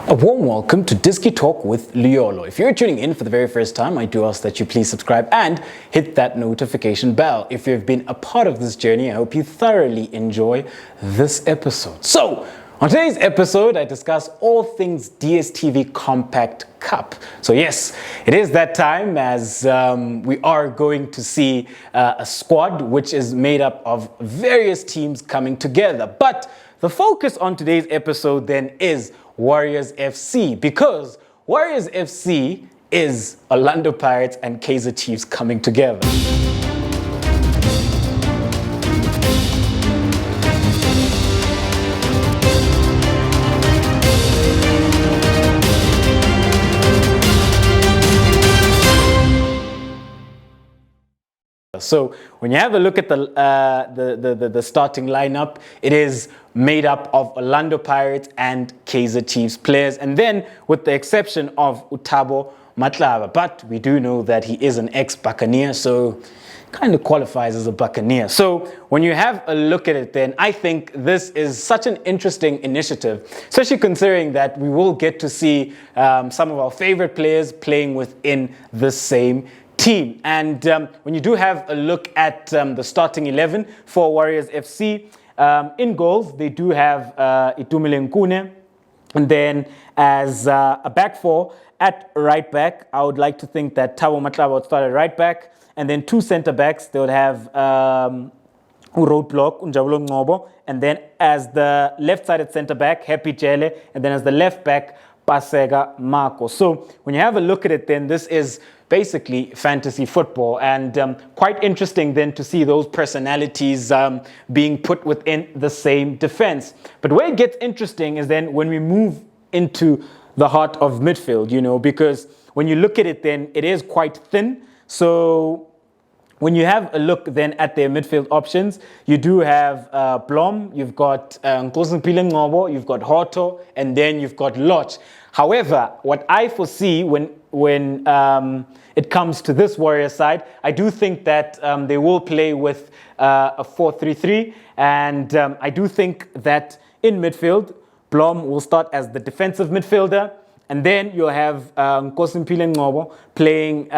A warm welcome to Disky Talk with Liolo. If you're tuning in for the very first time, I do ask that you please subscribe and hit that notification bell. If you've been a part of this journey, I hope you thoroughly enjoy this episode. So, on today's episode, I discuss all things DStv Compact Cup. So yes, it is that time as we are going to see a squad which is made up of various teams coming together. But the focus on today's episode then is Warriors FC, because Warriors FC is Orlando Pirates and Kaizer Chiefs coming together. So when you have a look at the starting lineup, it is made up of Orlando Pirates and Kaizer Chiefs players, and then with the exception of Utabo Matlaba. But we do know that he is an ex-Buccaneer, so kind of qualifies as a Buccaneer. So when you have a look at it, then I think this is such an interesting initiative, especially considering that we will get to see some of our favorite players playing within the same team. And when you do have a look at the starting 11 for Warriors FC, in goals they do have Itumile Nkune, and then as a back four at right back, I would like to think that Thabo Matlaba would start at right back, and then two centre backs they would have Roadblock Unjabulo Ngobo, and then as the left-sided centre back Happy Jele, and then as the left back Pasega Marco. So when you have a look at it, then this is basically fantasy football, and quite interesting then to see those personalities being put within the same defense. But where it gets interesting is then when we move into the heart of midfield, you know, because when you look at it, then it is quite thin. So when you have a look then at their midfield options, you do have Blom, you've got Nkosinphile Ngobo, you've got Hoto, and then you've got Lorch. However, what I foresee when it comes to this Warrior side, I do think that they will play with a 4-3-3, and I do think that in midfield, Blom will start as the defensive midfielder, and then you'll have Nkosinphile Ngobo playing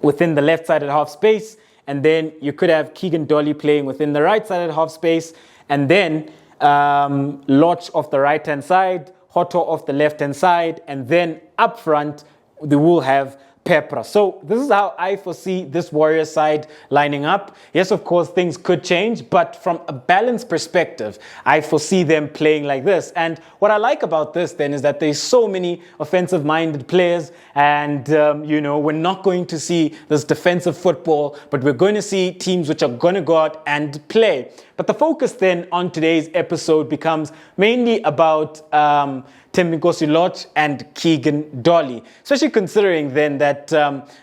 within the left-sided half space, and then you could have Keagan Dolly playing within the right-sided half space, and then Lorch off the right-hand side, Hoto off the left-hand side, and then up front, they will have Pepra. So this is how I foresee this Warrior side lining up. Yes, of course, things could change, but from a balanced perspective, I foresee them playing like this. And what I like about this then is that there's so many offensive-minded players, and you know, we're not going to see this defensive football, but we're going to see teams which are going to go out and play. But the focus then on today's episode becomes mainly about THEMBINKOSI Lorch and Keagan Dolly, especially considering then that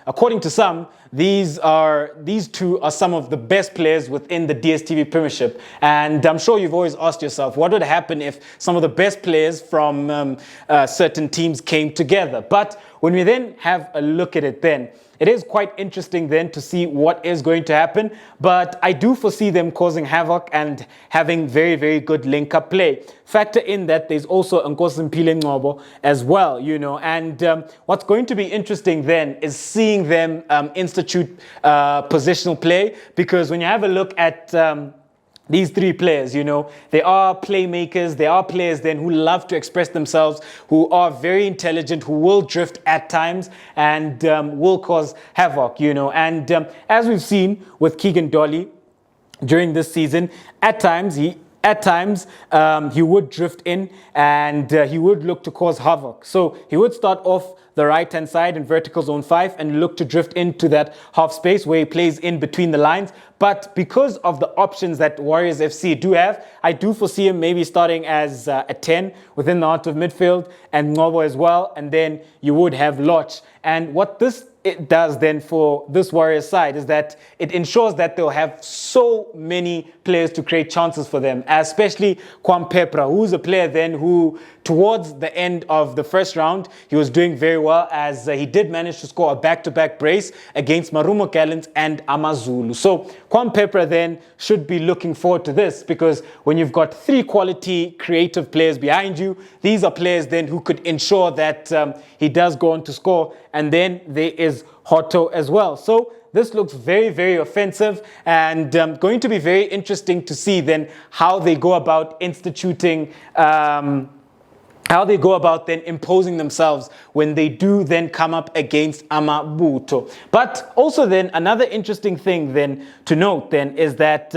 according to some, these two are some of the best players within the DStv Premiership. And I'm sure you've always asked yourself, what would happen if some of the best players from certain teams came together? But when we then have a look at it then, it is quite interesting then to see what is going to happen, but I do foresee them causing havoc and having very, very good link-up play. Factor in that there's also Nkosinphile Ngobo as well, you know, and what's going to be interesting then is seeing them institute positional play, because when you have a look at these three players, you know, they are playmakers. They are players then who love to express themselves, who are very intelligent, who will drift at times and will cause havoc, you know. And as we've seen with Keagan Dolly during this season, at times he would drift in and he would look to cause havoc. So he would start off the right-hand side in vertical zone 5 and look to drift into that half space where he plays in between the lines. But because of the options that Warriors FC do have, I do foresee him maybe starting as a 10 within the heart of midfield, and Ngobo as well, and then you would have Lorch. And what this it does then for this Warriors side is that it ensures that they'll have so many players to create chances for them, especially Kwam Pepra, who's a player then who towards the end of the first round, he was doing very well as he did manage to score a back-to-back brace against Marumo Gallants and Amazulu. So Pepra then should be looking forward to this, because when you've got 3 quality creative players behind you, these are players then who could ensure that he does go on to score. And then there is Hotto as well. So this looks very, very offensive, and going to be very interesting to see then how they go about instituting, how they go about then imposing themselves when they do then come up against Amabuto. But also then another interesting thing then to note then is that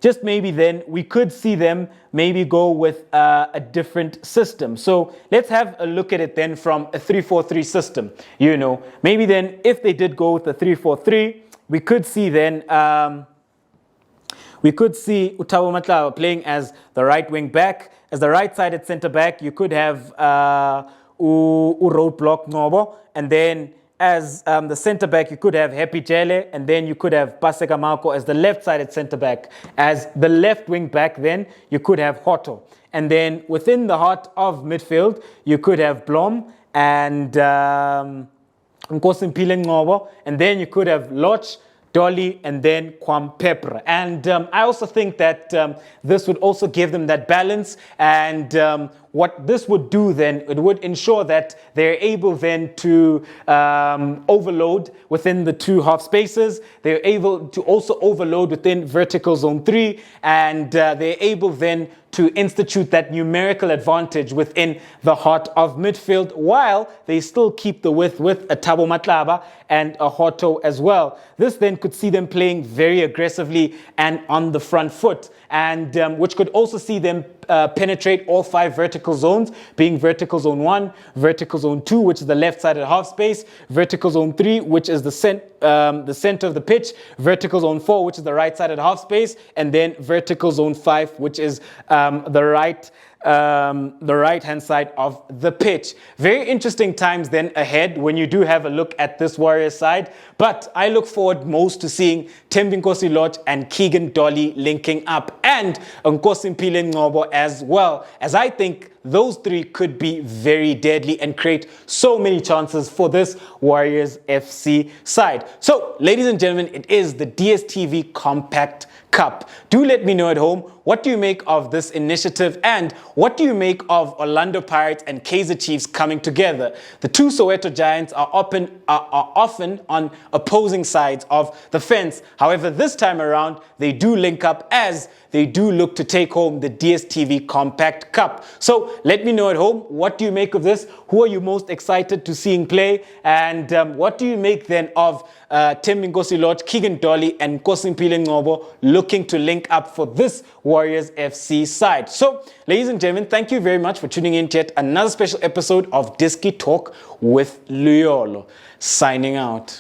just maybe then we could see them maybe go with a different system. So let's have a look at it then from a 3-4-3 system. You know, maybe then if they did go with a 3-4-3, we could see then Utabo Matlaba playing as the right wing back. As the right-sided centre back, you could have Roadblock Nobo, and then as the centre back, you could have Happy Jele, and then you could have Paseka Marco as the left-sided centre back. As the left wing back, then you could have Hotto, and then within the heart of midfield, you could have Blom and Nkosimpile Ngobo, and then you could have Lorch, Dolly, and then Pepra. And I also think that this would also give them that balance, and what this would do then, it would ensure that they're able then to overload within the 2 half spaces. They're able to also overload within vertical zone 3, and they're able then to institute that numerical advantage within the heart of midfield, while they still keep the width with a Thabo Matlaba and a Hotto as well. This then could see them playing very aggressively and on the front foot, and which could also see them penetrate all 5 vertical zones, being vertical zone 1, vertical zone 2, which is the left-sided half space, vertical zone 3, which is the center of the pitch, vertical zone 4, which is the right-sided half space, and then vertical zone 5, which is the right-hand side of the pitch. Very interesting times then ahead when you do have a look at this Warriors side, but I look forward most to seeing THEMBINKOSI Lorch and Keagan Dolly linking up, and Nkosimpile Ngobo as well, as I think those 3 could be very deadly and create so many chances for this Warriors FC side. So, ladies and gentlemen, it is the DStv Compact Cup. Do let me know at home, what do you make of this initiative, and what do you make of Orlando Pirates and Kaizer Chiefs coming together? The 2 Soweto Giants are often on opposing sides of the fence. However, this time around, they do link up as they do look to take home the DStv Compact Cup. So let me know at home, what do you make of this? Who are you most excited to seeing play? And what do you make then of THEMBINKOSI Lorch, Keagan Dolly, and Nkosimpile Ngobo looking to link up for this Warriors FC side? So, ladies and gentlemen, thank you very much for tuning in to yet another special episode of Diski Talk with Luyolo. Signing out.